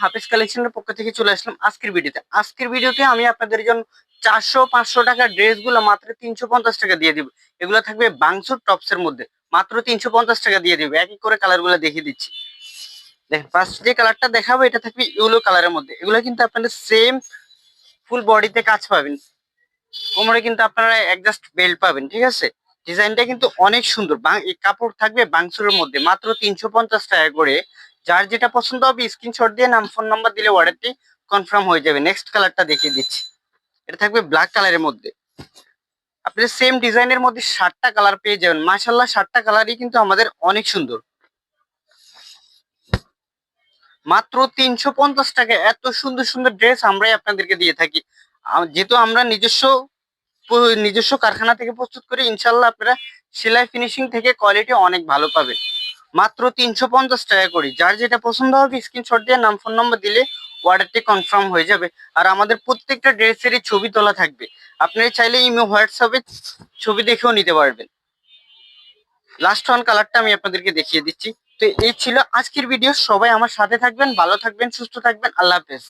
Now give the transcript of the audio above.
হাফেজ কালেকশনের পক্ষ থেকে চলে আসলাম আজকের ভিডিওতে আমি আপনাদের জন্য 400-500 টাকার ড্রেসগুলো মাত্র 350 টাকা দিয়ে দিব। এগুলো থাকবে বাংসুর টপসের মধ্যে, মাত্র 350 টাকা দিয়ে দিব। এক এক করে কালারগুলো দেখিয়ে দিচ্ছি। দেখেন, ফার্স্ট যে কালারটা দেখাবো এটা থাকবে ইয়েলো কালারের মধ্যে। এগুলো কিন্তু আপনাদের সেম ফুল বডিতে কাজ পাবেন, কোমরে কিন্তু আপনারা অ্যাডজাস্ট বেল্ট পাবেন, ঠিক আছে। ডিজাইনটা কিন্তু অনেক সুন্দর। এই কাপড় থাকবে বাংসুরের মধ্যে, মাত্র 350 টাকা করে। যার যেটা পছন্দ হবে স্ক্রিনশট দিয়ে নাম ফোন নাম্বার দিলে অর্ডারটি কনফার্ম হয়ে যাবে। নেক্সট কালারটা দেখিয়ে দিচ্ছি। এটা থাকবে ব্ল্যাক কালারের মধ্যে। আপনি সেম ডিজাইনের মধ্যে 7টা কালার পেয়ে যাবেন। মাশাআল্লাহ, 7টা কালারই কিন্তু আমাদের অনেক সুন্দর। মাত্র 350 টাকা এত সুন্দর সুন্দর ড্রেস আমরাই আপনাদেরকে দিয়ে থাকি। যেহেতু আমরা নিজস্ব কারখানা থেকে প্রস্তুত করি, ইনশাল্লাহ আপনারা সেলাই ফিনিশিং থেকে কোয়ালিটি অনেক ভালো পাবেন। মাত্র 350 টাকা করে। যার যেটা পছন্দ হবে স্ক্রিনশট দিয়ে নাম ফোন নম্বর দিলে অর্ডারটি কনফার্ম হয়ে যাবে। আর আমাদের প্রত্যেকটা ড্রেসেরই ছবি তোলা থাকবে, আপনি চাইলে ইমো হোয়াটসঅ্যাপে ছবি দেখেও নিতে পারবেন। লাস্ট ওয়ান কালারটা আমি আপনাদেরকে দেখিয়ে দিচ্ছি। তো এই ছিল আজকের ভিডিও। সবাই আমার সাথে থাকবেন, ভালো থাকবেন, সুস্থ থাকবেন। আল্লাহ হাফেজ।